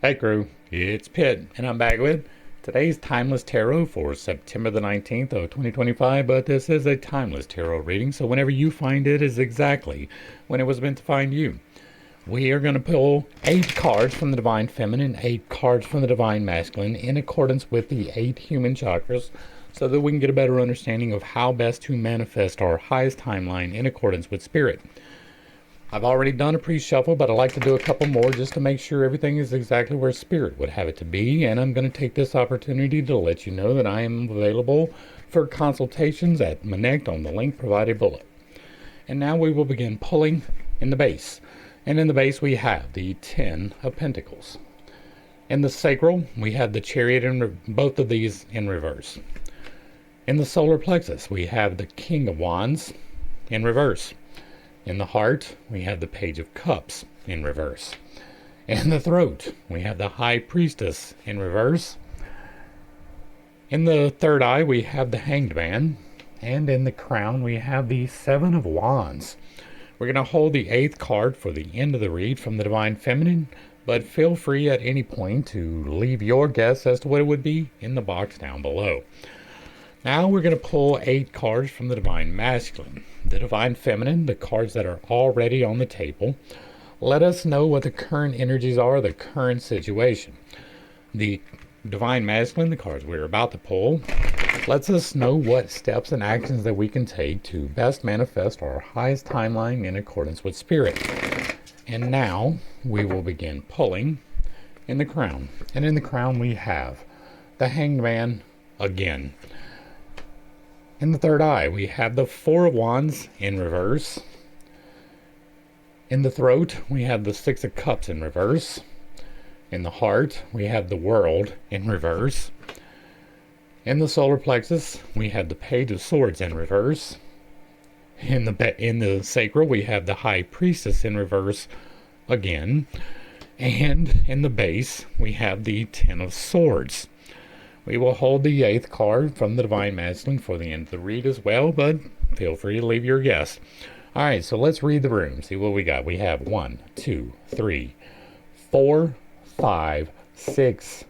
Hey crew, it's Pitt, and I'm back with today's Timeless Tarot for September the 19th of 2025, but this is a Timeless Tarot reading, so whenever you find it is exactly when it was meant to find you. We are going to pull 8 cards from the Divine Feminine, 8 cards from the Divine Masculine, in accordance with the 8 human chakras, so that we can get a better understanding of how best to manifest our highest timeline in accordance with Spirit. I've already done a pre-shuffle, but I like to do a couple more just to make sure everything is exactly where Spirit would have it to be. And I'm going to take this opportunity to let you know that I am available for consultations at Connect on the link provided below. And now we will begin pulling in the base. And in the base we have the Ten of Pentacles. In the sacral we have the Chariot, and both of these in reverse. In the solar plexus we have the King of Wands in reverse. In the heart, we have the Page of Cups in reverse. In the throat, we have the High Priestess in reverse. In the third eye, we have the Hanged Man. And in the crown, we have the Seven of Wands. We're going to hold the 8th card for the end of the read from the Divine Feminine, but feel free at any point to leave your guess as to what it would be in the box down below. Now we're going to pull 8 cards from the Divine Masculine. The Divine Feminine, the cards that are already on the table, let us know what the current energies are, the current situation. The Divine Masculine, the cards we're about to pull, lets us know what steps and actions that we can take to best manifest our highest timeline in accordance with Spirit. And now we will begin pulling in the crown. And in the crown we have the Hanged Man again. In the third eye, we have the Four of Wands in reverse. In the throat, we have the Six of Cups in reverse. In the heart, we have the World in reverse. In the solar plexus, we have the Page of Swords in reverse. In the sacral, we have the High Priestess in reverse again. And in the base, we have the Ten of Swords. We will hold the 8th card from the Divine Masculine for the end of the read as well, but feel free to leave your guess. Alright, so let's read the room, see what we got. We have 1, 2, 3, 4, 5, 6.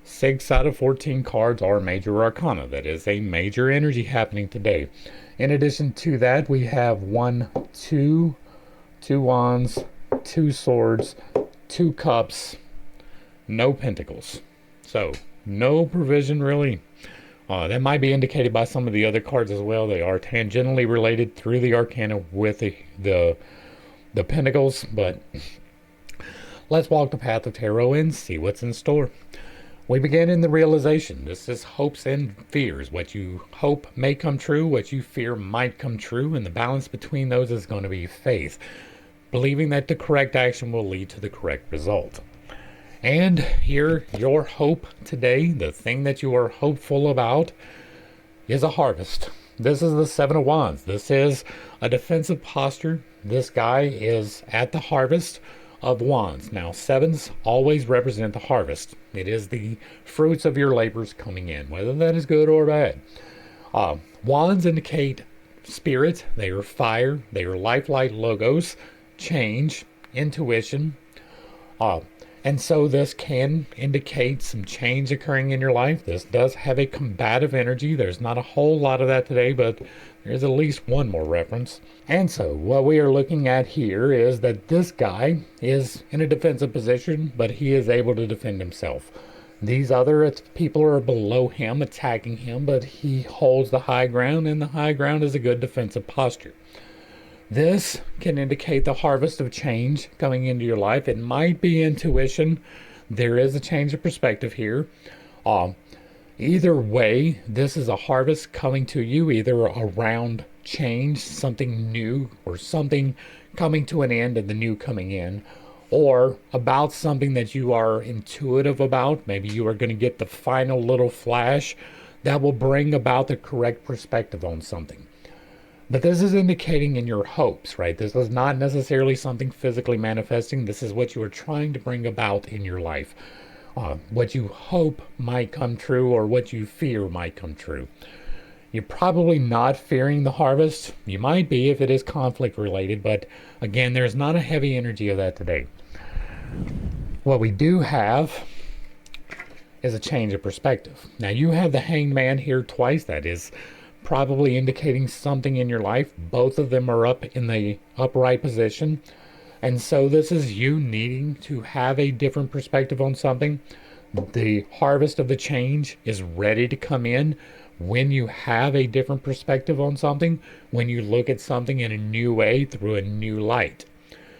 6 out of 14 cards are major arcana. That is a major energy happening today. In addition to that, we have 1, 2 wands, 2 swords, 2 cups, no pentacles. So, no provision really. That might be indicated by some of the other cards as well. They are tangentially related through the arcana with the pentacles, but let's walk the path of tarot and see what's in store. We begin in the realization. This is hopes and fears. What you hope may come true, what you fear might come true, and the balance between those is going to be faith, believing that the correct action will lead to the correct result. And here, your hope today, the thing that you are hopeful about, is a harvest. This is the Seven of Wands. This is a defensive posture. This guy is at the harvest of wands. Now, sevens always represent the harvest. It is the fruits of your labors coming in, whether that is good or bad. Wands indicate spirit. They are fire. They are lifelike logos, change, intuition. And so this can indicate some change occurring in your life. This does have a combative energy. There's not a whole lot of that today, but there's at least one more reference. And so what we are looking at here is that this guy is in a defensive position, but he is able to defend himself. These other people are below him, attacking him, but he holds the high ground, and the high ground is a good defensive posture. This can indicate the harvest of change coming into your life. It might be intuition. There is a change of perspective here. Either way, this is a harvest coming to you, either around change, something new, or something coming to an end and the new coming in, or about something that you are intuitive about. Maybe you are going to get the final little flash that will bring about the correct perspective on something. But this is indicating in your hopes, right? This is not necessarily something physically manifesting. This is what you are trying to bring about in your life. What you hope might come true, or what you fear might come true. You're probably not fearing the harvest. You might be if it is conflict related, but again, there's not a heavy energy of that today. What we do have is a change of perspective. Now you have the Hanged Man here twice. That is probably indicating something in your life. Both of them are up in the upright position. And so this is you needing to have a different perspective on something. The harvest of the change is ready to come in when you have a different perspective on something, when you look at something in a new way through a new light.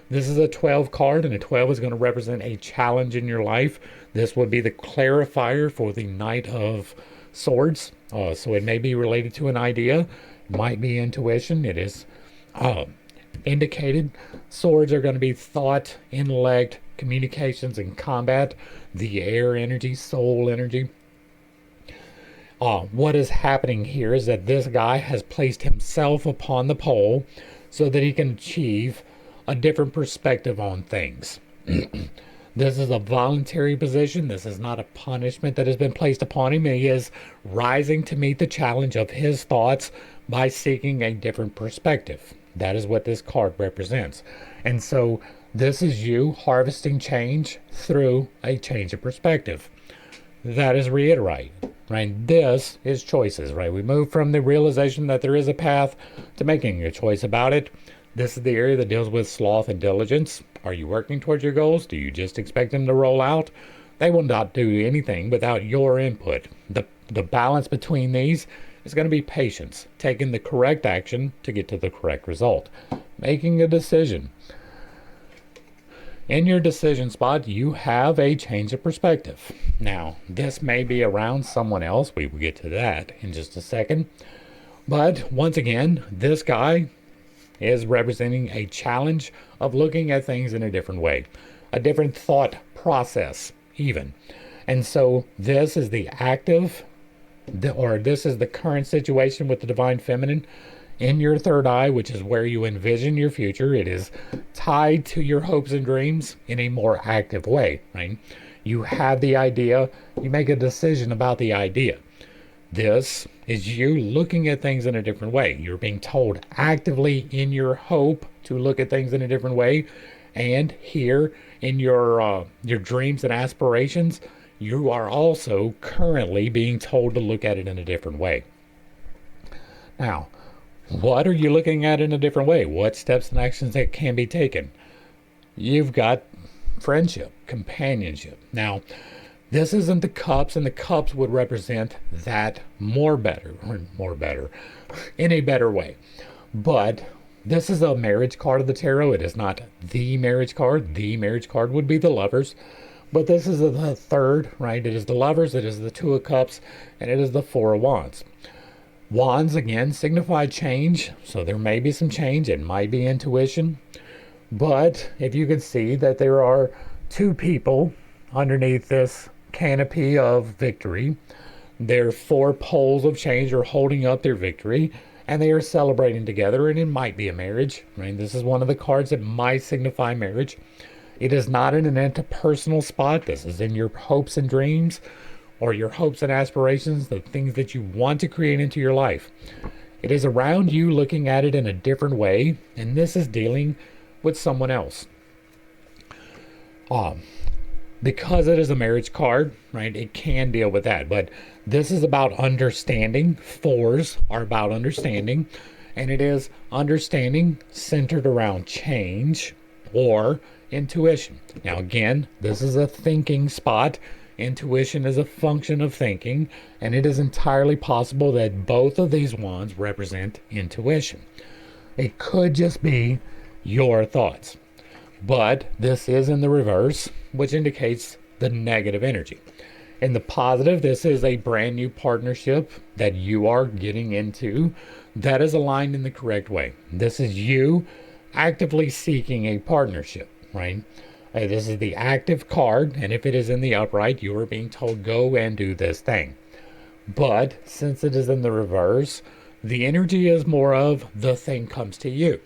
This is a 12 card, and a 12 is going to represent a challenge in your life. This would be the clarifier for the Knight of Swords. So it may be related to an idea, might be intuition. It is indicated. Swords are going to be thought, intellect, communications, and combat. The air energy, soul energy. What is happening here is that this guy has placed himself upon the pole so that he can achieve a different perspective on things. This is a voluntary position. This is not a punishment that has been placed upon him. He is rising to meet the challenge of his thoughts by seeking a different perspective. That is what this card represents. And so this is you harvesting change through a change of perspective. That is reiterate, right? This is choices, right? We move from the realization that there is a path to making a choice about it. This is the area that deals with sloth and diligence. Are you working towards your goals? Do you just expect them to roll out? They will not do anything without your input. The balance between these is going to be patience, taking the correct action to get to the correct result, making a decision. In your decision spot, you have a change of perspective. Now, this may be around someone else. We will get to that in just a second. But once again, this guy is representing a challenge of looking at things in a different way, a different thought process even. And so this is the active, this is the current situation with the Divine Feminine in your third eye, which is where you envision your future. It is tied to your hopes and dreams in a more active way, right? You have the idea, you make a decision about the idea. This is you looking at things in a different way. You're being told actively in your hope to look at things in a different way. And here in your dreams and aspirations, you are also currently being told to look at it in a different way. Now, what are you looking at in a different way? What steps and actions that can be taken? You've got friendship, companionship. Now, this isn't the cups, and the cups would represent that more better, in a better way. But this is a marriage card of the tarot. It is not the marriage card. The marriage card would be the Lovers. But this is the third, right? It is the Lovers, it is the Two of Cups, and it is the Four of Wands. Wands, again, signify change. So there may be some change. It might be intuition. But if you could see that there are two people underneath this canopy of victory, their four poles of change are holding up their victory, and they are celebrating together, and it might be a marriage, right? This is one of the cards that might signify marriage. It is not in an interpersonal spot. This is in your hopes and dreams, or your hopes and aspirations, the things that you want to create into your life. It is around you looking at it in a different way, and this is dealing with someone else. Because it is a marriage card, right, it can deal with that. But this is about understanding. Fours are about understanding. And it is understanding centered around change or intuition. Now, again, this is a thinking spot. Intuition is a function of thinking. And it is entirely possible that both of these wands represent intuition. It could just be your thoughts. But this is in the reverse, which indicates the negative energy. In the positive, this is a brand new partnership that you are getting into that is aligned in the correct way. This is you actively seeking a partnership, right? This is the active card, and if it is in the upright, you are being told go and do this thing. But since it is in the reverse, the energy is more of the thing comes to you.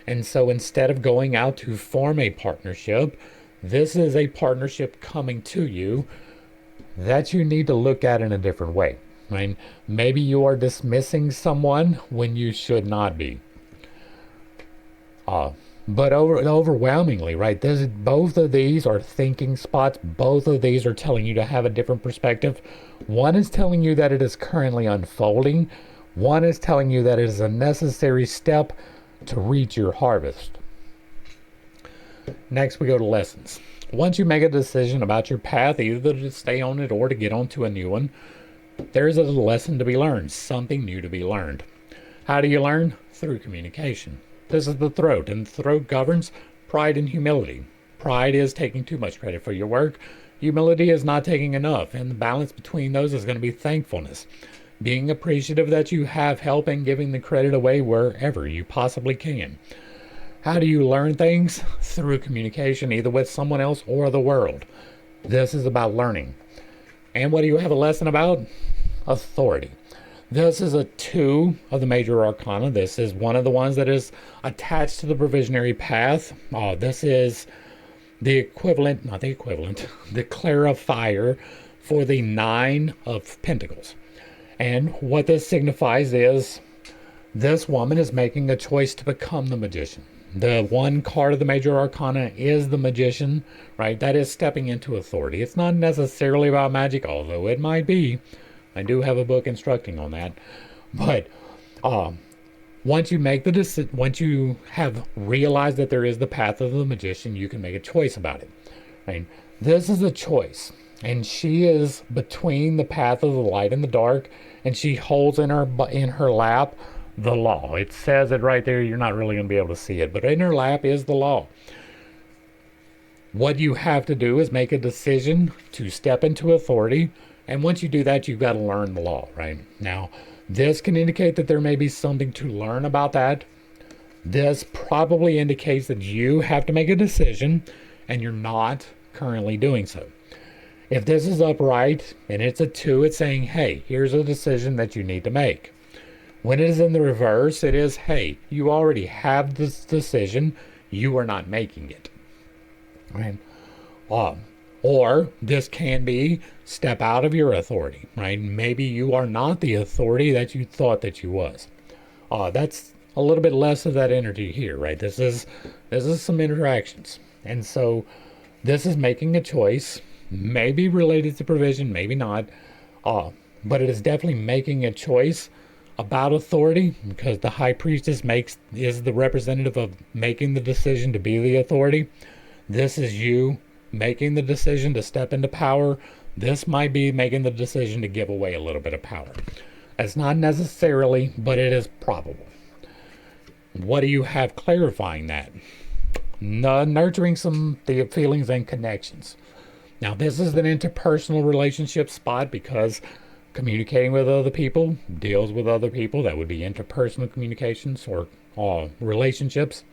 And so instead of going out to form a partnership, this is a partnership coming to you that you need to look at in a different way. Right? Maybe you are dismissing someone when you should not be. But overwhelmingly, right, both of these are thinking spots. Both of these are telling you to have a different perspective. One is telling you that it is currently unfolding. One is telling you that it is a necessary step to reach your harvest. Next, we go to lessons. Once you make a decision about your path, either to stay on it or to get onto a new one, there is a lesson to be learned, something new to be learned. How do you learn? Through communication. This is the throat, and the throat governs pride and humility. Pride is taking too much credit for your work. Humility is not taking enough, and the balance between those is going to be thankfulness. Being appreciative that you have help and giving the credit away wherever you possibly can. How do you learn things? Through communication, either with someone else or the world. This is about learning. And what do you have a lesson about? Authority. This is a 2 of the major arcana. This is one of the ones that is attached to the provisionary path. This is the equivalent, not the equivalent, the clarifier for the 9 of Pentacles. And what this signifies is this woman is making a choice to become the magician. The 1 card of the major arcana is the magician, right? That is stepping into authority. It's not necessarily about magic, although it might be. I do have a book instructing on that. But once you make the decision, once you have realized that there is the path of the magician, you can make a choice about it. Right? This is a choice. And she is between the path of the light and the dark, and she holds in her lap the law. It says it right there. You're not really going to be able to see it, but in her lap is the law. What you have to do is make a decision to step into authority. And once you do that, you've got to learn the law, right? Now, this can indicate that there may be something to learn about that. This probably indicates that you have to make a decision and you're not currently doing so. If this is upright and it's a 2, it's saying, hey, here's a decision that you need to make. When it is in the reverse, it is, hey, you already have this decision. You are not making it. Right? Or this can be step out of your authority, right? Maybe you are not the authority that you thought that you was. That's a little bit less of that energy here, right? This is some interactions. And so this is making a choice, maybe related to provision, maybe not. But it is definitely making a choice about authority, because the High Priestess is the representative of making the decision to be the authority. This is you making the decision to step into power. This might be making the decision to give away a little bit of power. It's not necessarily, but it is probable. What do you have clarifying that? Nurturing the feelings and connections. Now, this is an interpersonal relationship spot because communicating with other people deals with other people. That would be interpersonal communications or relationships.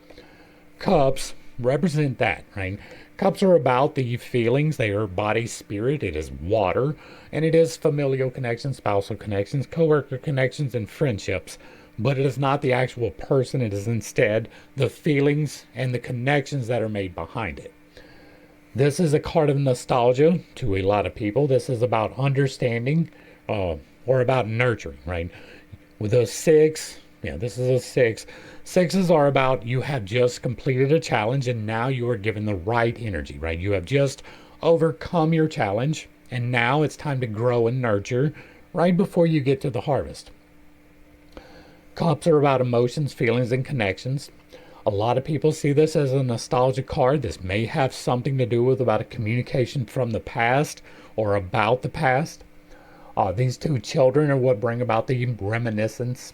Cups represent that, right? Cups are about the feelings. They are body, spirit. It is water. And it is familial connections, spousal connections, co-worker connections, and friendships. But it is not the actual person. It is instead the feelings and the connections that are made behind it. This is a card of nostalgia to a lot of people. This is about understanding or about nurturing, right? With a 6, this is a 6. 6s are about you have just completed a challenge and now you are given the right energy, right? You have just overcome your challenge and now it's time to grow and nurture right before you get to the harvest. Cups are about emotions, feelings, and connections. A lot of people see this as a nostalgia card. This may have something to do with about a communication from the past or about the past. These 2 children are what bring about the reminiscence.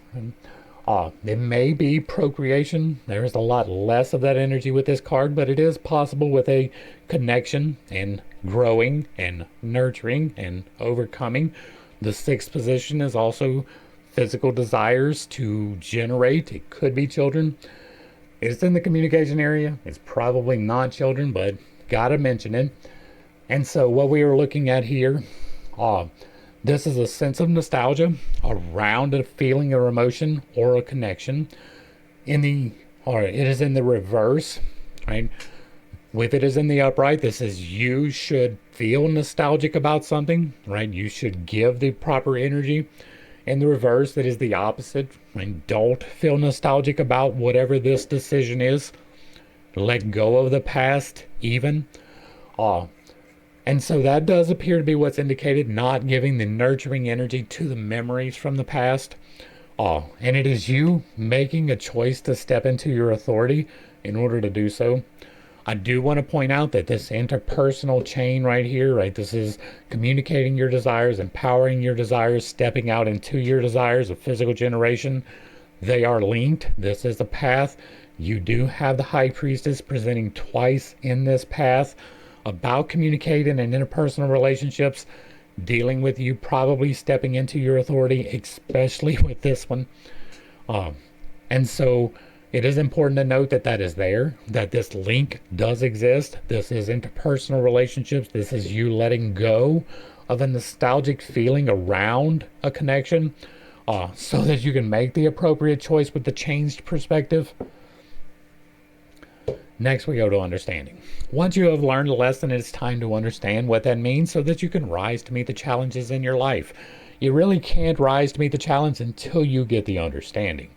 It may be procreation. There's a lot less of that energy with this card, but it is possible with a connection and growing and nurturing and overcoming. The 6th position is also physical desires to generate. It could be children. It's in the communication area. It's probably not children, but gotta mention it. And so what we are looking at here, this is a sense of nostalgia around a feeling or emotion or a connection. It is in the reverse, right? If it is in the upright, this is you should feel nostalgic about something, right? You should give the proper energy. In the reverse, that is the opposite. Right? Don't feel nostalgic about whatever this decision is. let go of the past even. And so that does appear to be what's indicated, not giving the nurturing energy to the memories from the past. And it is you making a choice to step into your authority in order to do so. I do want to point out that this interpersonal chain right here, right, this is communicating your desires, empowering your desires, stepping out into your desires of physical generation. They are linked. This is the path. You do have the High Priestess presenting twice in this path about communicating and interpersonal relationships, dealing with you probably stepping into your authority, especially with this one. And so it is important to note that that is there, that this link does exist. This is interpersonal relationships. This is you letting go of a nostalgic feeling around a connection, so that you can make the appropriate choice with the changed perspective. Next, we go to understanding. Once you have learned a lesson, it's time to understand what that means so that you can rise to meet the challenges in your life. You really can't rise to meet the challenge until you get the understanding.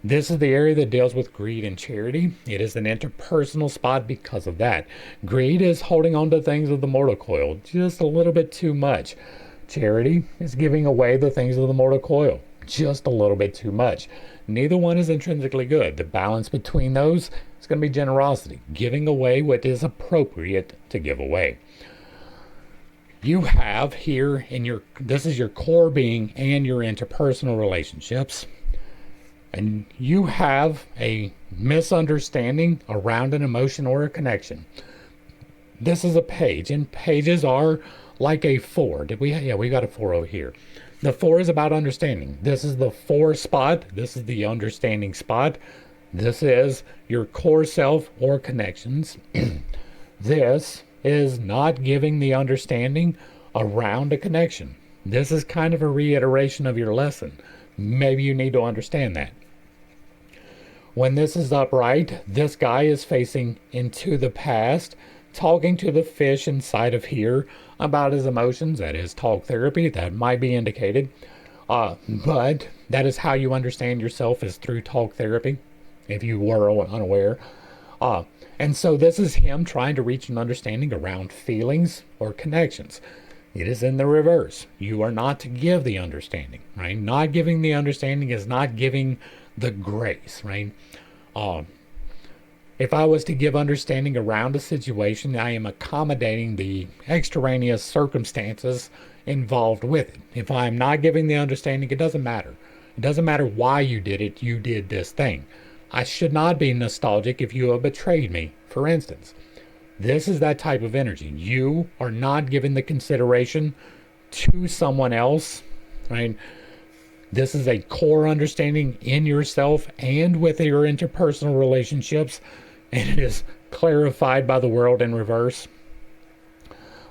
This is the area that deals with greed and charity. It is an interpersonal spot because of that. Greed is holding on to things of the mortal coil just a little bit too much. Charity is giving away the things of the mortal coil just a little bit too much. Neither one is intrinsically good. The balance between those is going to be generosity, giving away what is appropriate to give away. You have here in this is your core being and your interpersonal relationships. And you have a misunderstanding around an emotion or a connection. This is a page, and pages are like a 4. We got a 4 over here. The 4 is about understanding. This is the 4 spot. This is the understanding spot. This is your core self or connections. This is not giving the understanding around a connection. This is kind of a reiteration of your lesson. Maybe you need to understand that. When this is upright, this guy is facing into the past, talking to the fish inside of here about his emotions. That is talk therapy. That might be indicated. But that is how you understand yourself, is through talk therapy, if you were unaware. And so this is him trying to reach an understanding around feelings or connections. It is in the reverse. You are not to give the understanding, right? Not giving the understanding is not giving the grace, right? If I was to give understanding around a situation, I am accommodating the extraneous circumstances involved with it. If I'm not giving the understanding, it doesn't matter. It doesn't matter why you did it. You did this thing. I should not be nostalgic if you have betrayed me, for instance. This is that type of energy. You are not giving the consideration to someone else, right? This is a core understanding in yourself and with your interpersonal relationships, and it is clarified by the world in reverse.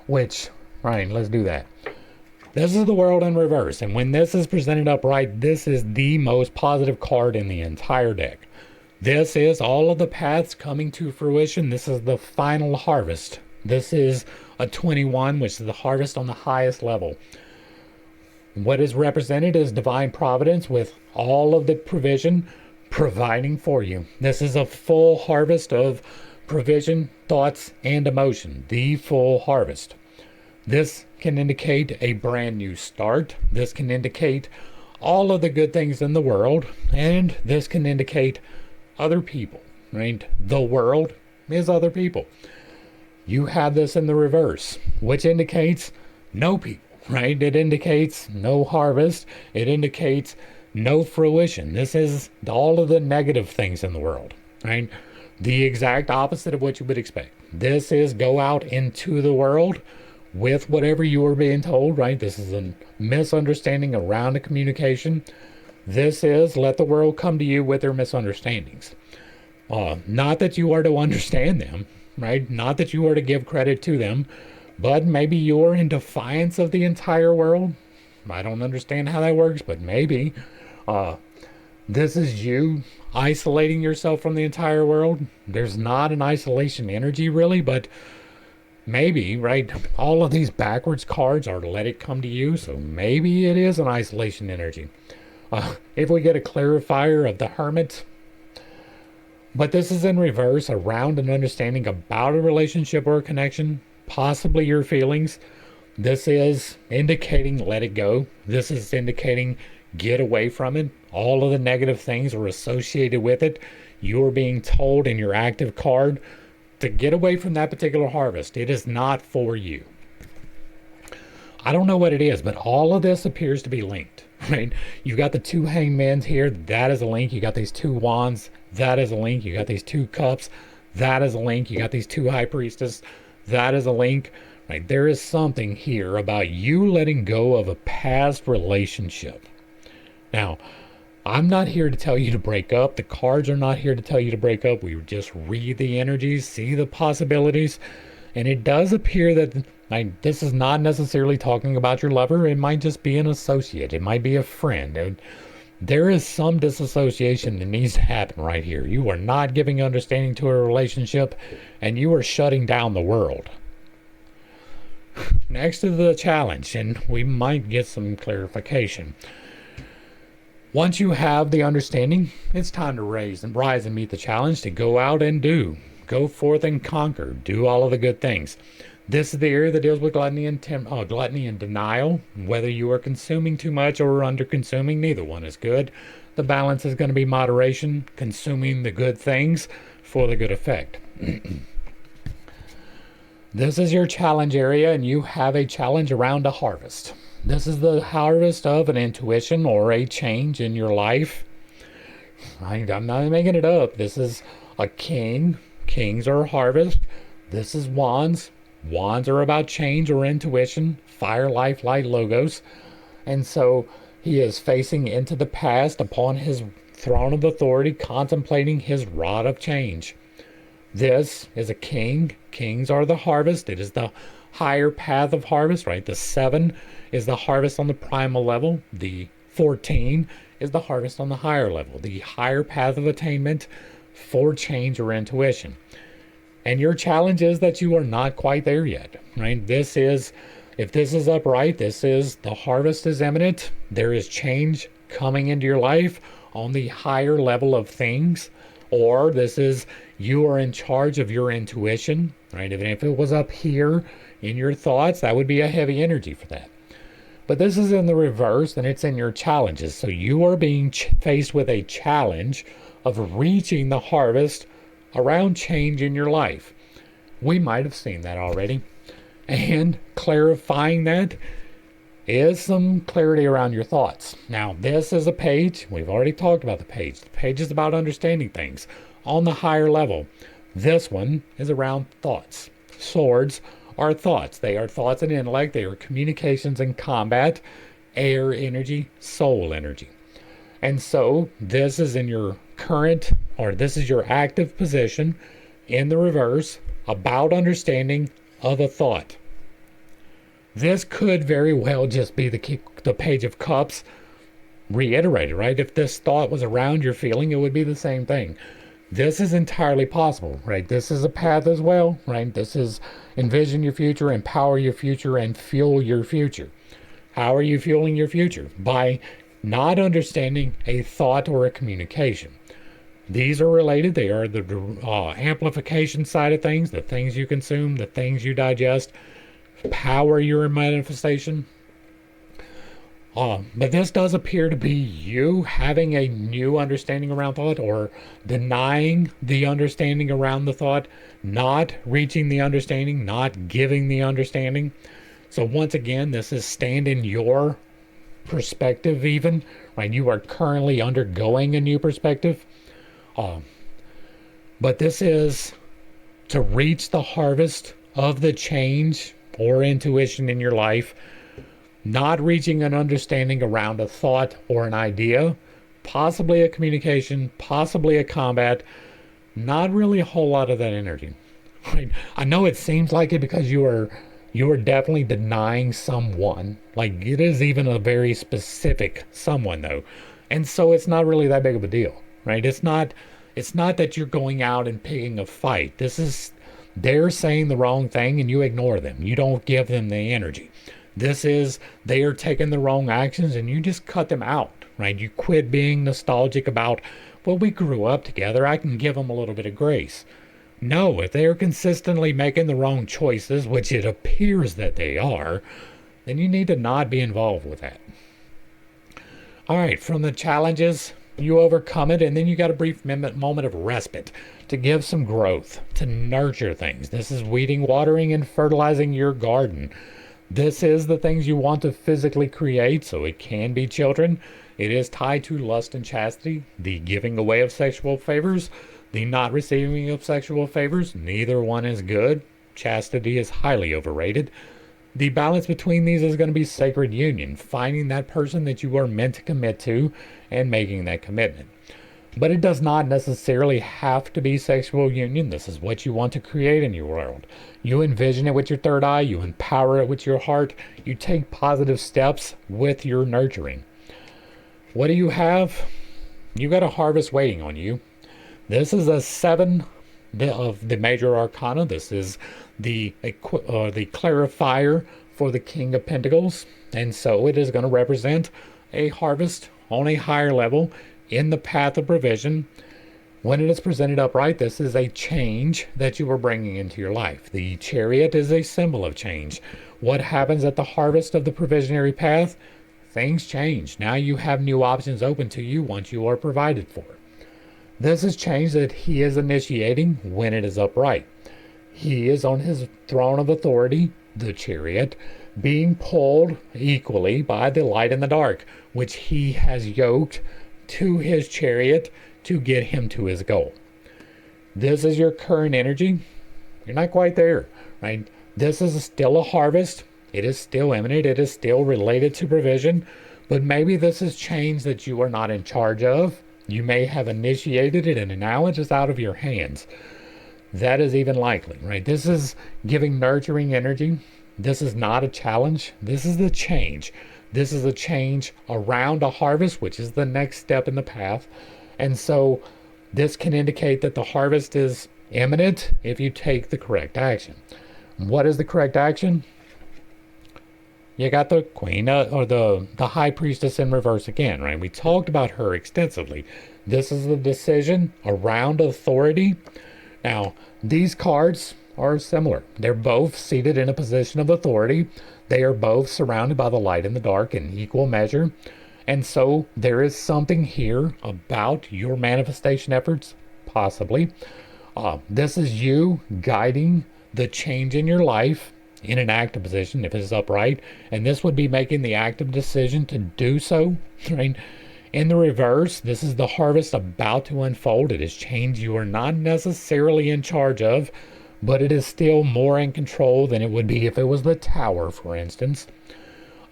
Which, right, let's do that. This is the world in reverse, and when this is presented upright, this is the most positive card in the entire deck. This is all of the paths coming to fruition. This is the final harvest. This is a 21, which is the harvest on the highest level. What is represented is divine providence with all of the provision providing for you. This is a full harvest of provision, thoughts, and emotion. The full harvest. This can indicate a brand new start. This can indicate all of the good things in the world. And this can indicate other people, right? The world is other people. You have this in the reverse, which indicates no people. Right? It indicates no harvest. It indicates no fruition. This is all of the negative things in the world, right? The exact opposite of what you would expect. This is go out into the world with whatever you are being told, right? This is a misunderstanding around a communication. This is let the world come to you with their misunderstandings. Not that you are to understand them, right? Not that you are to give credit to them, but maybe you're in defiance of the entire world. I don't understand how that works, but maybe. This is you isolating yourself from the entire world. There's not an isolation energy really, but maybe, right? All of these backwards cards are to let it come to you, so maybe it is an isolation energy. If we get a clarifier of the Hermit, But this is in reverse around an understanding about a relationship or a connection, possibly your feelings. This is indicating let it go. This is indicating get away from it. All of the negative things are associated with it. You're being told in your active card to get away from that particular harvest. It is not for you. I don't know what it is, but all of this appears to be linked, right? You've got the two hangmen here. That is a link. You got these two wands. That is a link. You got these two cups. That is a link. You got these two high priestess. That is a link, right? There is something here about you letting go of a past relationship. Now, I'm not here to tell you to break up. The cards are not here to tell you to break up. We just read the energies, see the possibilities. And it does appear that this is not necessarily talking about your lover. It might just be an associate. It might be a friend. There is some disassociation that needs to happen right here. You are not giving understanding to a relationship, and you are shutting down the world. Next to the challenge, and we might get some clarification. Once you have the understanding, it's time to rise and meet the challenge, to go out and do. Go forth and conquer. Do all of the good things. This is the area that deals with gluttony and denial. Whether you are consuming too much or under consuming, neither one is good. The balance is going to be moderation, consuming the good things for the good effect. This is your challenge area, and you have a challenge around a harvest. This is the harvest of an intuition or a change in your life. I'm not making it up. This is a king. Kings are a harvest. This is wands. Wands are about change or intuition. Fire, life, light, logos. And so he is facing into the past upon his throne of authority, contemplating his rod of change. This is a king. Kings are the harvest. It is the higher path of harvest, right? The 7 is the harvest on the primal level. The 14 is the harvest on the higher level, the higher path of attainment for change or intuition. And your challenge is that you are not quite there yet, right? This is, if this is upright, this is the harvest is imminent. There is change coming into your life on the higher level of things. Or this is, you are in charge of your intuition, right? If it was up here in your thoughts, that would be a heavy energy for that. But this is in the reverse, and it's in your challenges. So you are being faced with a challenge of reaching the harvest around change in your life. We might have seen that already. And clarifying that is some clarity around your thoughts. Now, this is a page. We've already talked about the page. The page is about understanding things on the higher level. This one is around thoughts. Swords are thoughts. They are thoughts and intellect. They are communications and combat, air energy, soul energy. And so this is in your current, or this is your active position in the reverse about understanding of a thought. This could very well just be the Page of Cups reiterated, right? If this thought was around your feeling, it would be the same thing. This is entirely possible, right? This is a path as well, right? This is envision your future, empower your future, and fuel your future. How are you fueling your future? By not understanding a thought or a communication. These are related. They are the amplification side of things, the things you consume, the things you digest, power your manifestation. But this does appear to be you having a new understanding around thought, or denying the understanding around the thought, not reaching the understanding, not giving the understanding. So once again, this is stand in your perspective even, right? You are currently undergoing a new perspective. But this is to reach the harvest of the change or intuition in your life, not reaching an understanding around a thought or an idea, possibly a communication, possibly a combat, not really a whole lot of that energy. Right? I know it seems like it because you are definitely denying someone. Like, it is even a very specific someone though. And so it's not really that big of a deal, right? It's not that you're going out and picking a fight. This is, they're saying the wrong thing and you ignore them. You don't give them the energy. This is, they are taking the wrong actions and you just cut them out, right? You quit being nostalgic about well, we grew up together, I can give them a little bit of grace. No, if they're consistently making the wrong choices, which it appears that they are, then you need to not be involved with that. All right, from the challenges, you overcome it, and then you got a brief moment of respite to give some growth, to nurture things. This is weeding, watering, and fertilizing your garden. This is the things you want to physically create, so it can be children. It is tied to lust and chastity, the giving away of sexual favors, the not receiving of sexual favors. Neither one is good. Chastity is highly overrated. The balance between these is going to be sacred union, finding that person that you are meant to commit to and making that commitment. But it does not necessarily have to be sexual union. This is what you want to create in your world. You envision it with your third eye. You empower it with your heart. You take positive steps with your nurturing. What do you have? You got a harvest waiting on you. This is a 7 of the major arcana. This is the clarifier for the King of Pentacles. And so it is going to represent a harvest on a higher level in the path of provision. When it is presented upright, this is a change that you are bringing into your life. The Chariot is a symbol of change. What happens at the harvest of the provisionary path? Things change. Now you have new options open to you once you are provided for. This is change that he is initiating when it is upright. He is on his throne of authority, the Chariot, being pulled equally by the light and the dark, which he has yoked to his chariot to get him to his goal. This is your current energy. You're not quite there, right? This is still a harvest. It is still imminent. It is still related to provision, but maybe this is change that you are not in charge of. You may have initiated it and now it is out of your hands. That is even likely, right? This is giving nurturing energy. This is not a challenge. This is the change. This is a change around a harvest, which is the next step in the path. And so this can indicate that the harvest is imminent if you take the correct action. What is the correct action? You got the Queen or the High Priestess in reverse again, right? We talked about her extensively. This is the decision around authority. Now, these cards are similar. They're both seated in a position of authority. They are both surrounded by the light and the dark in equal measure. And so there is something here about your manifestation efforts, possibly. This is you guiding the change in your life in an active position if it is upright. And this would be making the active decision to do so, right? In the reverse, this is the harvest about to unfold. It is change you are not necessarily in charge of, but it is still more in control than it would be if it was the Tower, for instance.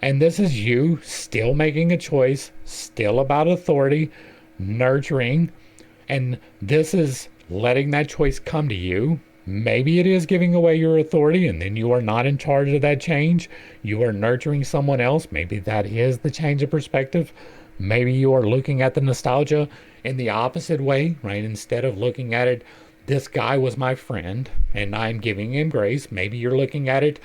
And this is you still making a choice, still about authority, nurturing, and this is letting that choice come to you. Maybe it is giving away your authority and then you are not in charge of that change. You are nurturing someone else. Maybe that is the change of perspective. Maybe you are looking at the nostalgia in the opposite way, right? Instead of looking at it, this guy was my friend and I'm giving him grace. Maybe you're looking at it,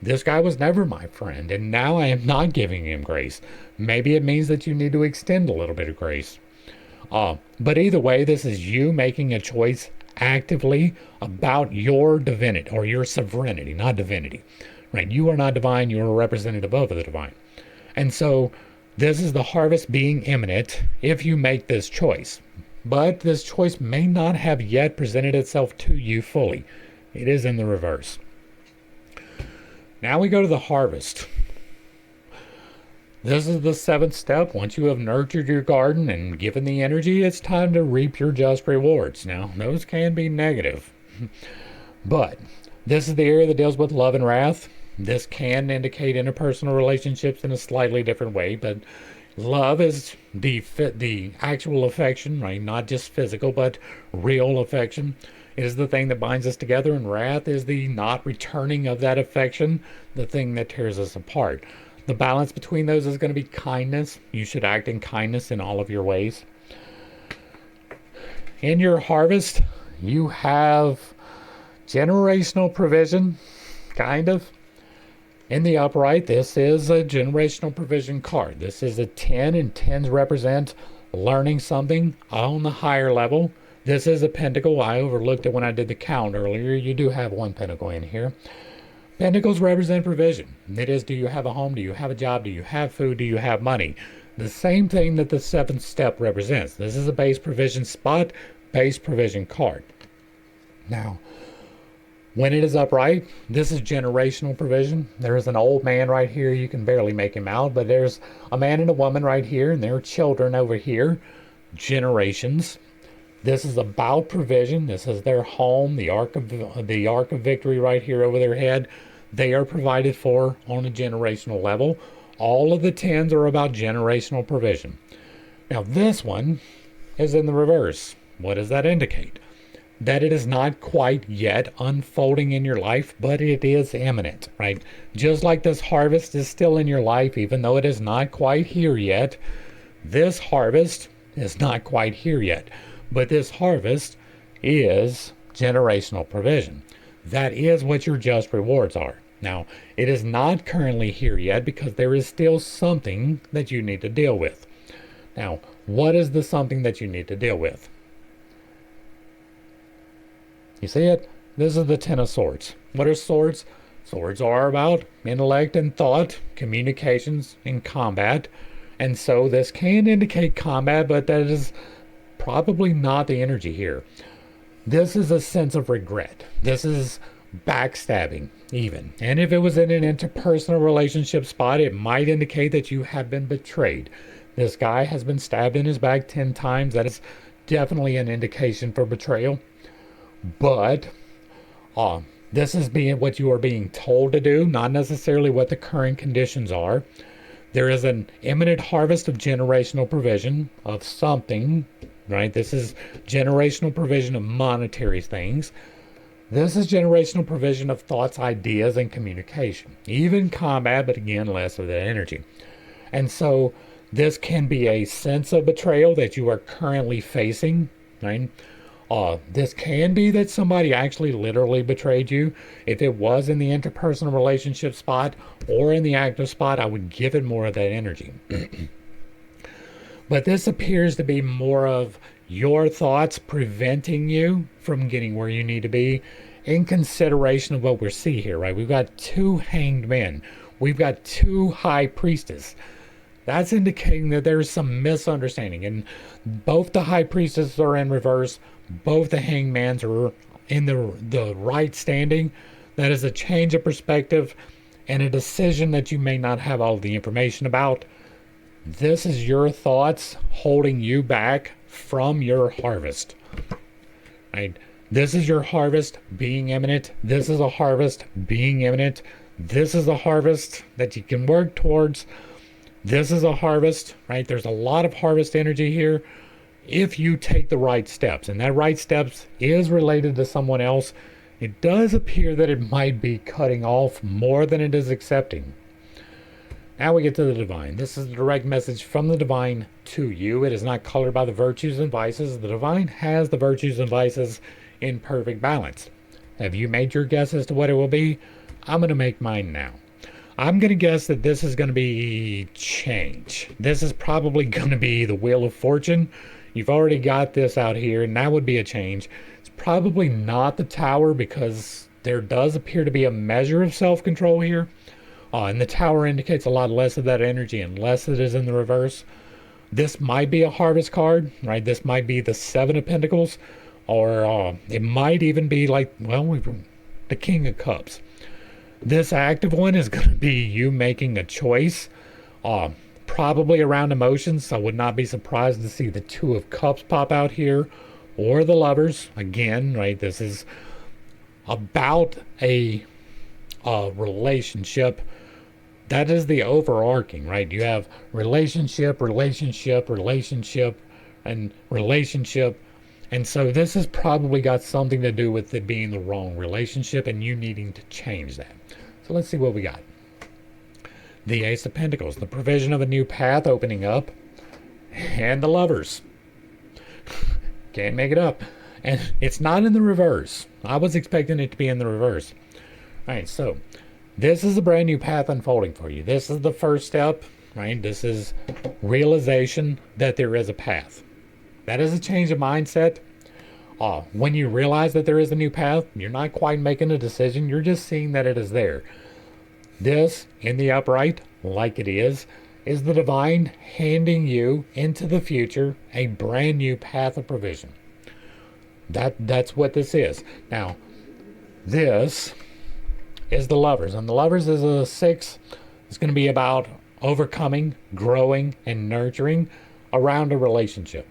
this guy was never my friend and now I am not giving him grace. Maybe it means that you need to extend a little bit of grace. But either way, this is you making a choice actively about your divinity or your sovereignty, not divinity, right? You are not divine. You are a representative of the divine. And so this is the harvest being imminent if you make this choice. But this choice may not have yet presented itself to you fully. It is in the reverse. Now we go to the harvest. This is the 7th step. Once you have nurtured your garden and given the energy, it's time to reap your just rewards. Now, those can be negative. But this is the area that deals with love and wrath. This can indicate interpersonal relationships in a slightly different way, but love is the actual affection, right? Not just physical, but real affection. It is the thing that binds us together, and wrath is the not returning of that affection, the thing that tears us apart. The balance between those is going to be kindness. You should act in kindness in all of your ways. In your harvest, you have generational provision, kind of. In the upright, this is a generational provision card. This is a 10, and 10s represent learning something on the higher level. This is a pentacle. I overlooked it when I did the count earlier. You do have one pentacle in here. Pentacles represent provision. It is, do you have a home? Do you have a job? Do you have food? Do you have money? The same thing that the seventh step represents. This is a base provision spot, base provision card. Now, when it is upright, this is generational provision. There is an old man right here. You can barely make him out, but there's a man and a woman right here, and there are children over here. Generations. This is about provision. This is their home, the ark of victory right here over their head. They are provided for on a generational level. All of the tens are about generational provision. Now this one is in the reverse. What does that indicate? That it is not quite yet unfolding in your life, but it is imminent, right? Just like this harvest is still in your life, even though it is not quite here yet. This harvest is not quite here yet, but this harvest is generational provision. That is what your just rewards are. Now, it is not currently here yet because there is still something that you need to deal with. Now, what is the something that you need to deal with? You see it? This is the Ten of Swords. What are swords? Swords are about intellect and thought, communications, and combat. And so this can indicate combat, but that is probably not the energy here. This is a sense of regret. This is backstabbing even. And if it was in an interpersonal relationship spot, it might indicate that you have been betrayed. This guy has been stabbed in his back 10 times. That is definitely an indication for betrayal. But this is what you are being told to do, not necessarily what the current conditions are. There is an imminent harvest of generational provision of something, right? This is generational provision of monetary things. This is generational provision of thoughts, ideas, and communication. Even combat, but again, less of that energy. And so this can be a sense of betrayal that you are currently facing, right? This can be that somebody actually literally betrayed you. If it was in the interpersonal relationship spot or in the active spot, I would give it more of that energy. But this appears to be more of your thoughts preventing you from getting where you need to be in consideration of what we see here, right? We've got two hanged men. We've got two high priestess. That's indicating that there's some misunderstanding. And both the high priestesses are in reverse. Both the hangmans are in the right standing. That is a change of perspective and a decision that you may not have all the information about. This is your thoughts holding you back from your harvest. Right? This is your harvest being imminent. This is a harvest being imminent. This is a harvest that you can work towards. This is a harvest, right? There's a lot of harvest energy here if you take the right steps. And that right steps is related to someone else. It does appear that it might be cutting off more than it is accepting. Now we get to the divine. This is a direct message from the divine to you. It is not colored by the virtues and vices. The divine has the virtues and vices in perfect balance. Have you made your guess as to what it will be? I'm going to make mine now. I'm going to guess that this is going to be change. This is probably going to be the Wheel of Fortune. You've already got this out here, and that would be a change. It's probably not the Tower because there does appear to be a measure of self-control here. And the Tower indicates a lot less of that energy unless it is in the reverse. This might be a harvest card, right? This might be the Seven of Pentacles, or it might even be like, well, the King of Cups. This active one is going to be you making a choice, probably around emotions. I would not be surprised to see the Two of Cups pop out here, or the Lovers. Again, right, this is about a relationship. That is the overarching, right? You have relationship, relationship, relationship, and relationship. And so this has probably got something to do with it being the wrong relationship and you needing to change that. So let's see what we got. The Ace of Pentacles, the provision of a new path opening up, and the Lovers. Can't make it up. And it's not in the reverse. I was expecting it to be in the reverse. All right, so this is a brand new path unfolding for you. This is the first step. right? This is realization that there is a path. That is a change of mindset. When you realize that there is a new path, you're not quite making a decision. You're just seeing that it is there. This, in the upright, like it is the divine handing you into the future a brand new path of provision. That's what this is. Now, this is the Lovers, and the Lovers is a 6. It's going to be about overcoming, growing, and nurturing around a relationship.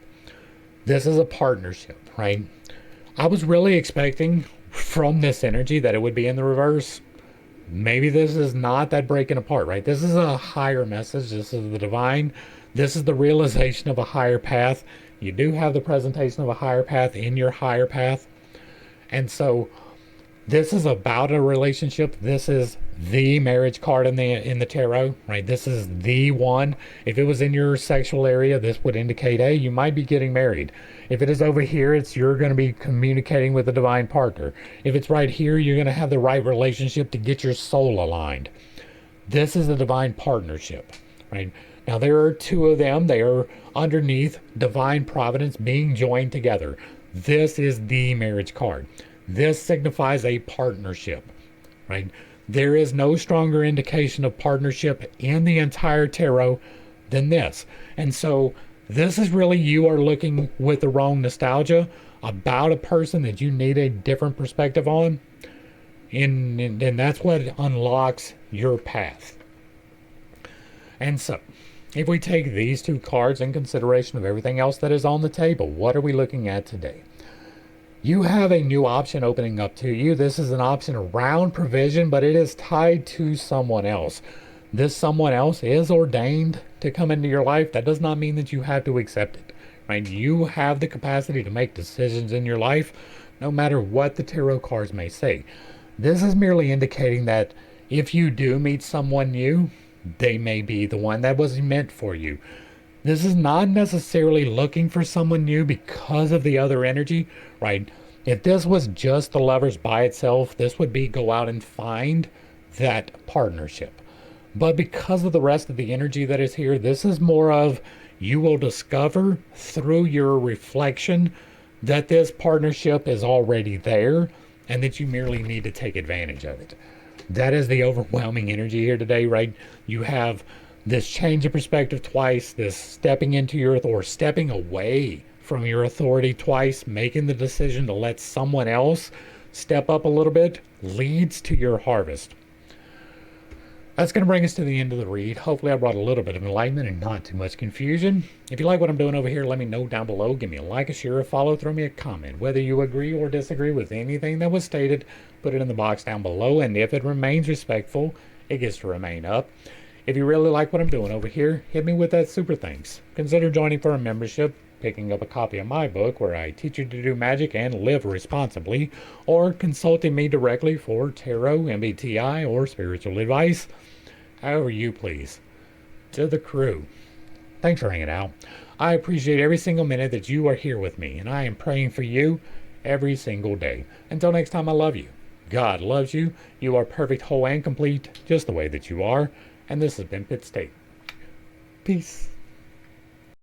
This is a partnership, right? I was really expecting from this energy that it would be in the reverse. Maybe this is not that breaking apart, right? This is a higher message. This is the divine. This is the realization of a higher path. You do have the presentation of a higher path in your higher path. And so this is about a relationship. This is the marriage card in the tarot, right? This is the one. If it was in your sexual area, this would indicate, hey, you might be getting married. If it is over here, you're going to be communicating with a divine partner. If it's right here, you're going to have the right relationship to get your soul aligned. This is a divine partnership, right? Now, there are 2 of them. They are underneath divine providence being joined together. This is the marriage card. This signifies a partnership, right? There is no stronger indication of partnership in the entire tarot than this. And so this is really, you are looking with the wrong nostalgia about a person that you need a different perspective on. And that's what unlocks your path. And so, if we take these 2 cards in consideration of everything else that is on the table, what are we looking at today? You have a new option opening up to you. This is an option around provision, but it is tied to someone else. This someone else is ordained to come into your life. That does not mean that you have to accept it, right? You have the capacity to make decisions in your life, no matter what the tarot cards may say. This is merely indicating that if you do meet someone new, they may be the one that was meant for you. This is not necessarily looking for someone new because of the other energy, right? If this was just the Lovers by itself, this would be go out and find that partnership. But because of the rest of the energy that is here, this is more of you will discover through your reflection that this partnership is already there and that you merely need to take advantage of it. That is the overwhelming energy here today, right? You have this change of perspective twice, this stepping into your or stepping away from your authority twice, making the decision to let someone else step up a little bit leads to your harvest. That's going to bring us to the end of the read. Hopefully I brought a little bit of enlightenment and not too much confusion. If you like what I'm doing over here, let me know down below. Give me a like, a share, a follow, throw me a comment. Whether you agree or disagree with anything that was stated, put it in the box down below. And if it remains respectful, it gets to remain up. If you really like what I'm doing over here, hit me with that super thanks. Consider joining for a membership, picking up a copy of my book where I teach you to do magic and live responsibly, or consulting me directly for tarot, MBTI, or spiritual advice. However you please. To the crew, thanks for hanging out. I appreciate every single minute that you are here with me, and I am praying for you every single day. Until next time, I love you. God loves you. You are perfect, whole, and complete, just the way that you are. And this has been Pitt State. Peace.